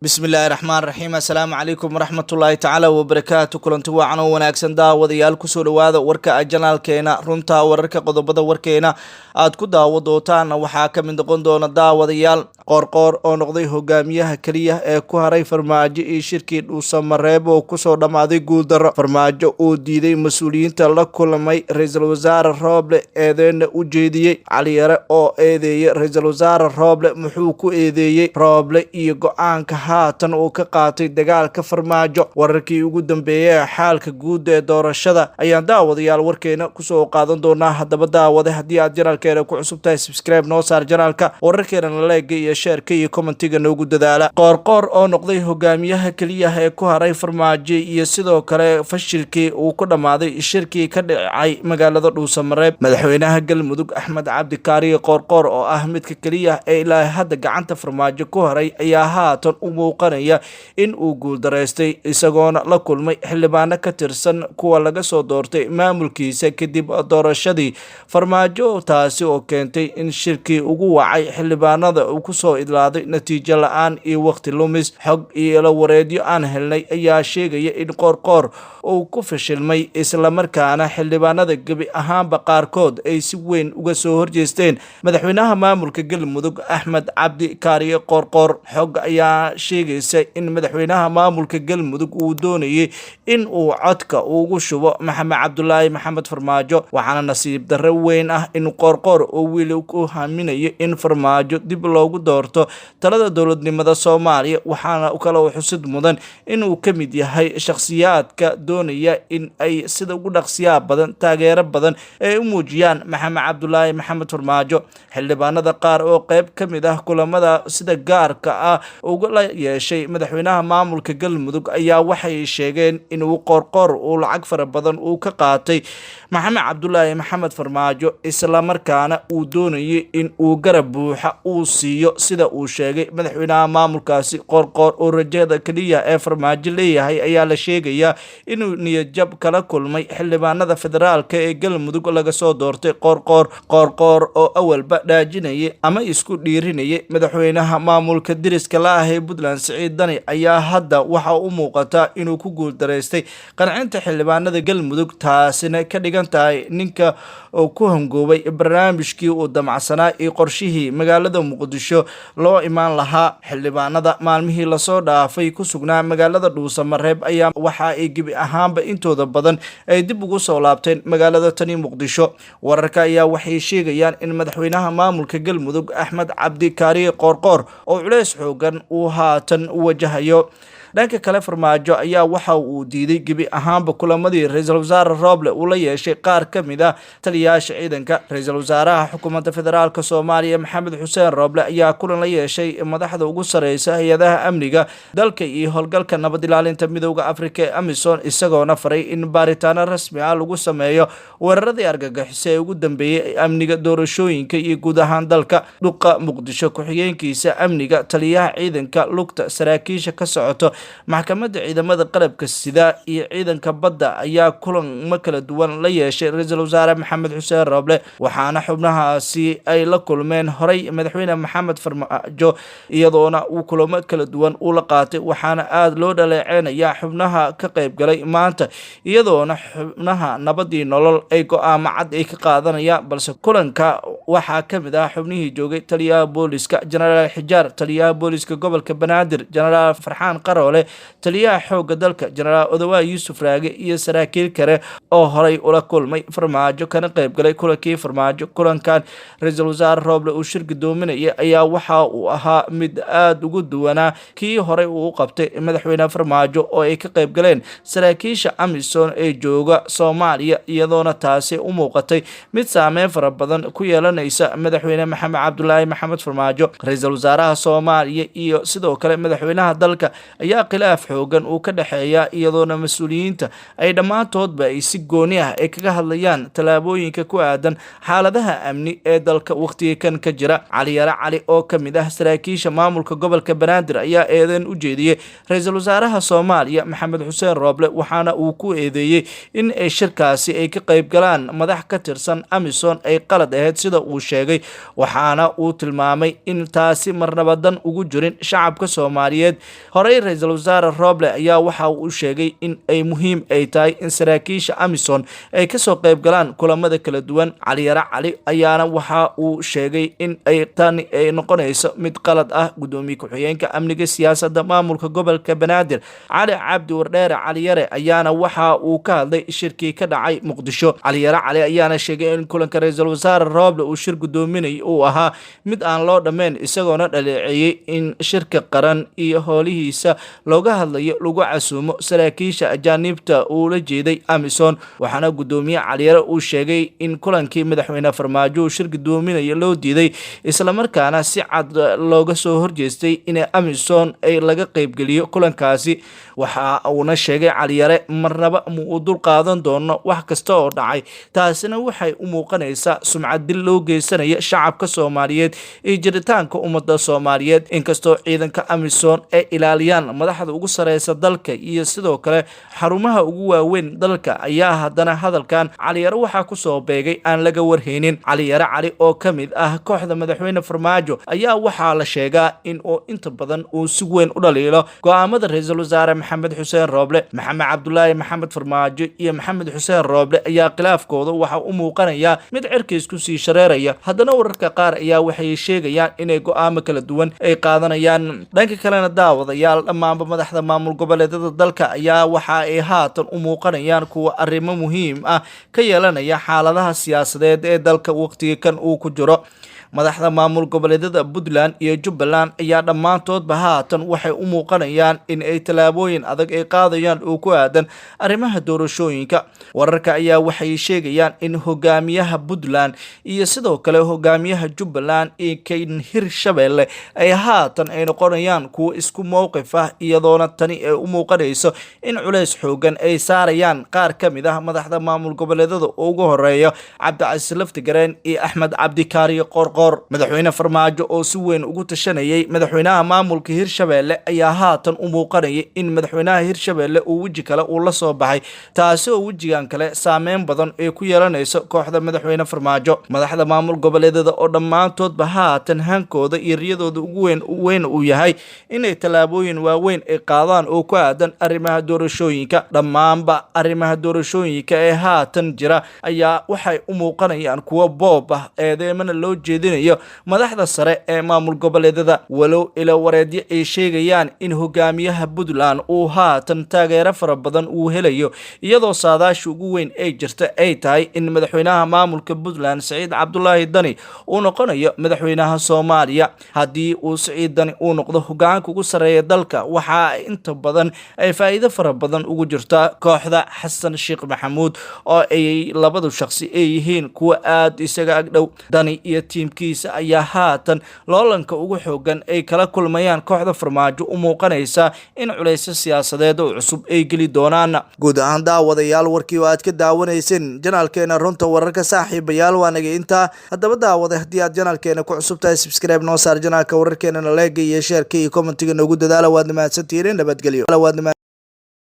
bismillaahi raxmaan raxiim assalaamu calaykum waraxmatullaahi tacaala wabarakaatu kulanti wacan oo wanaagsan daawadayaal kusoo dhawaada warka janaalkeena runta wararka qodobada warkeena aad ku daawo doontaan waxaa ka mid noqon doona daawadayaal qoorqoor oo noqday hogaamiyaha keliya ee ku haray farmaajo iyo shirkii dhuusamareeb oo kusoo dhammaaday guuldaro farmaajo uu diiday mas-uuliyiinta la kulmay ra-iisul wasaare rooble eedeena u jeediyey caliyare oo eedeeyey ra-iisul wasaare rooble muxuu ku eedeeyey rooble iyo go-aanka haatan uu ka qaatay dagaalka farmaajo wararkii ugu dambeeyey ee xaalka guud ee doorashada ayaan daawadayaal warkeena kusoo qaadan doonaa haddaba daawade haddii aad janaalkeena ku cusub tahay subscribe noo saar janaalka wararkeena naleega iyo sheerka iyo commentiga noogu dadaala qoorqoor oo noqday hogaamiyaha keliya ee ku haray farmaajo iyo sidoo kale fashilkii uu ku dhammaaday shirkii ka dhacay magaalada dhuusamareeb madaxweynaha galmudug axmed cabdikaariye qoorqoor oo ah midka keliya ee ilaa hadda gacanta farmaajo ku haray ayaa haatan u muuqanaya in uu guuldaraystay isagoona la kulmay xildhibaano ka tirsan kuwa laga soo doortay maamulkiisa kadib doorashadii farmaajo taasi oo keentay in shirkii ugu wacay xildhibaanada uu kusoo idlaaday natiijo la-aan iyo waqti lumis xog iyo la wareedyo aan helnay ayaa sheegaya in qoorqoor uu ku fashilmay islamarkaana xildhibaanada gebi ahaanba qaarkood ay si weyn uga soo horjeesteen madaxweynaha maamulka galmudug axmed cabdi kaariye qoorqoor xog ayaa sheegaysa in madaxweynaha maamulka galmudug uu doonayay in uu codka ugu shubo maxamed cabdulaahi maxamed farmaajo waxaana nasiib darro weyn ah in qoorqoor uu weli ku haminayo in farmaajo dib loogu doorto talada dowladnimada soomaaliya waxaana kaloo xusid mudan inuu ka mid yahay shakhsiyaadka doonaya in ay sida ugu dhaqsiyaa badan taageero badan ay u muujiyaan maxamed cabdulaahi maxamed farmaajo xildhibaanada qaar oo qayb ka mid ah kulamada sida gaarka ah uga yeeshay madaxweynaha maamulka galmudug ayaa waxay sheegeen inuu qoorqoor uu lacag fara badan uu ka qaatay maxamed cabdulaahi maxamed farmaajo islamarkaana uu doonayay in uu garab buuxa uu siiyo sida uu sheegay madaxweynaha maamulkaasi qoorqoor oo rajada keliya ee farmaajo leeyahay ayaa la sheegayaa inuu niyadjab kala kulmay xildhibaanada federaalka ee galmudug laga soo doortay qoorqoor oo awalba dhaajinayay ama isku dhiirinayay madaxweynaha maamulka diriska la ah ee puntland siciid dani ayaa hadda waxa u muuqataa inuu ku guuldaraystay qancinta xildhibaanada galmudug taasina ka dhigan tahay ninka oo ku hangoobay barnaamijkii uu damacsanaa iyo qorshihii magaalada muqdisho loo imaan lahaa xildhibaanada maalmihii lasoo dhaafay ku sugnaa magaalada dhuusamareeb ayaa waxa ay gebi ahaanba intooda badan ay dib ugu soo laabteen magaalada tani muqdisho wararka ayaa waxay sheegayaan in madaxweynaha maamulka galmudug axmed cabdi kaariye qoorqoor oo culeys xoogan uu haatan u wajahayo dhanka kale farmaajo ayaa waxa uu diiday gebi ahaanba kulamadii ra-iisul wasaare rooble uu la yeeshay qaar ka mid ah taliyayaasha ciidanka ra-iisul wasaaraha xukuumadda federaalk soomaaliya maxamed xuseen rooble ayaa kulan la yeeshay madaxda ugu sareysa hay-adaha amniga dalka iyo howlgalka nabad ilaalinta midooda afrika ee amisom isagoona faray in baaritaano rasmi ah lagu sameeyo weeraradii argagixiso ee ugu dambeeyey amniga doorashooyinka iyo guud ahaan dalka dhuqa muqdisho ku-xigeenkiisa amniga taliyaha ciidanka lugta saraakiisha ka socoto maxkamadda ciidamada qalabka sida iyo ciidanka badda ayaa kulamo kala duwan la yeeshay ra-iisul wasaare maxamed xuseen rooble waxaana xubnahaasi ay la kulmeen horay madaxweyne maxamed farmaajo iyadoona uu kulamo kala duwan uu la qaatay waxaana aada loo dhaleeceynayaa xubnaha ka qayb galay maanta iyadoona xubnaha nabadii nolol ay go-aamo cad ay ka qaadanayaan balse kulanka waxaa ka mid ah xubnihii joogay taliyaha booliska jenaraal xijaar taliyaha booliska gobolka banaadir jenaraal farxaan qaro taliyaha xooga dalka jenaraal odawaa yuusuf raage iyo saraakiil kale oo horay ula kulmay farmaajo kana qayb galay kulankii farmaajo kulankan ra-iisul wasaare rooble uu shir gudoominaya ayaa waxa uu ahaa mid aada ugu duwanaa kii horey uu u qabtay madaxweyne farmaajo oo ay ka qayb galeen saraakiisha amisom ee jooga soomaaliya iyadoona taasi u muuqatay mid saameyn fara badan ku yeelanaysa madaxweyne maxamed cabdulaahi maxamed farmaajo ra-iisul wasaaraha soomaaliya iyo sidoo kale madaxweynaha dalka ayaa ayaa khilaaf xoogan uu ka dhexeeya iyadoona mas-uuliyiinta ay dhammaantoodba ay si gooni ah ay kaga hadlayaan tallaabooyinka ku aadan xaaladaha amni ee dalka waqtiga kan ka jira. Cali Yare Cali oo ka mid ah saraakiisha maamulka gobolka Banaadir ayaa eedeyn u jeediyey ra-iisul wasaaraha Soomaaliya Maxamed Xuseen Rooble, waxaana uu ku eedeeyey in ay shirkaasi ay ka qayb galaan madax ka tirsan Amisom ay qalad ahayd sida uu sheegay, waxaana uu tilmaamay in taasi marnaba dan ugu jirin shacabka Soomaaliyeed. Horey ra-iisul wasaare Rooble ayaa waxa uu sheegay in ay muhiim ay tahay in saraakiisha Amisom ay ka soo qayb galaan kulamada kala duwan. Cali Yare Cali ayaana waxa uu sheegay in ay tani ay noqonayso mid qalad ah. Gudoomiye ku-xigeenka amniga siyaasadda maamulka gobolka Banaadir Cali Cabdi Wardheere Cali Yare ayaana waxa uu ka hadlay shirkii ka dhacay Muqdisho. Cali Yare Cali ayaana sheegay in kulanka ra-iisul wasaare Rooble uu shir gudoominay uu ahaa mid aan loo dhammayn, isagoona dhaleeceeyey in shirka qaran iyo howlihiisa looga hadlayo lagu casuumo saraakiisha ajaanibta uu la jeeday Amisom. Waxaana gudoomiye Cali Yare uu sheegay in kulankii madaxweyne Farmaajo uu shir gudoominaya loo diiday, isla markaana si cad looga soo horjeestay in Amisom ay laga qaybgeliyo kulankaasi. Waxa uuna sheegay Cali Yare marnaba uu dul qaadan doono wax kasta oo dhacay, taasina waxay u muuqanaysaa sumcad dil loo geysanaya shacabka Soomaaliyeed iyo jiritaanka ummadda Soomaaliyeed. Inkastoo ciidanka Amisom ay ilaaliyaan madaxda ugu sareysa dalka iyo sidoo kale xarumaha ugu waaweyn dalka, ayaa haddana hadalkan Cali Yare waxaa ku soo beegay aan laga warheynin. Cali Yare Cali oo ka mid ah kooxda madaxweyne Farmaajo ayaa waxaa la sheegaa in uu inta badan uu si weyn u dhaliilo go'aamada ra-iisul wasaare Maxamed Xuseen Rooble. Maxamed Cabdullaahi Maxamed Farmaajo iyo Maxamed Xuseen Rooble ayaa khilaafkooda waxa u muuqanaya mid cirkiis ku sii shareeraya. Haddana wararka qaar ayaa waxay sheegayaan inay go'aamo kala duwan ay qaadanayaan. Dhanka kalena daawadayaal, dhammaanba madaxda maamul goboleedyada dalka ayaa waxa ay haatan u muuqanayaan kuwa arrimo muhiim ah ka yeelanaya xaaladaha siyaasadeed ee dalka waqtiga kan uu ku jiro. Madaxda maamul goboleedyada Puntland iyo Jubbaland ayaa dhammaantoodba haatan waxay u muuqanayaan in ay tallaabooyin adag ay qaadayaan oo ku aadan arrimaha doorashooyinka. Wararka ayaa waxay sheegayaan in hogaamiyaha Puntland iyo sidoo kale hogaamiyaha Jubbaland iyo kan Hirshabelle ay haatan ay noqonayaan kuwa isku mowqif ah, iyadoona tani ay u muuqanayso in culays xoogan ay saarayaan qaar ka mid ah madaxda maamul goboleedyada ugu horeeya Cabdicasiis Laftigareen iyo Axmed Cabdi Kaariyo Qorqor. Madaxweyne Farmaajo oo si weyn ugu tashanayay madaxweynaha maamulka Hirshabelle ayaa haatan u muuqanaya in madaxweynaha Hirshabelle uu weji kale uu la soo baxay, taasi oo wejigan kale saameyn badan ay ku yeelanayso kooxda madaxweyne Farmaajo. Madaxda maamul goboleedyada oo dhammaantoodba haatan hankooda iyo riyadooda ugu weyn uu yahay inay tallaabooyin waaweyn ay qaadaan oo ku aadan arrimaha doorashooyinka. Dhammaanba arrimaha doorashooyinka ee haatan jira ayaa waxay u muuqanayaan kuwa boob ah, eedeemana loo jeedin madaxda sare ee maamul goboleedyada. Walow ila wareedyo ay sheegayaan in hogaamiyaha Puntland uu haatan taageero fara badan uu helayo, iyadoo saadaasha ugu weyn ay jirta ay tahay in madaxweynaha maamulka Puntland Siciid Cabdullaahi Dani uu noqonayo madaxweynaha Soomaaliya. Haddii uu Siciid Dani uu noqdo hogaanka ugu sareeya dalka, waxa inta badan ay faa'iido fara badan ugu jirtaa kooxda Xasan Sheekh Maxamuud oo ay labadu shakhsi ay yihiin kuwa aad isaga agdhow. Dani iyo tiimkiisa ayaa haatan loolanka ugu xoogan ay kala kulmayaan kooxda Farmaajo u muuqanaysa in culaysyo siyaasadeed oo cusub ay geli doonaan. Guud ahaan daawadayaal, warkii oo aad ka daawanayseen janaalkeena runta wararka saaxiibayaal waa naga intaa. Haddaba daawada haddii aad janaalkeena ku cusub tahay, subscribe noo saar janaalka wararkeena, like iyo share iyo comment noogu dadaala. Waad mahadsantihiin. Nabadgelyo.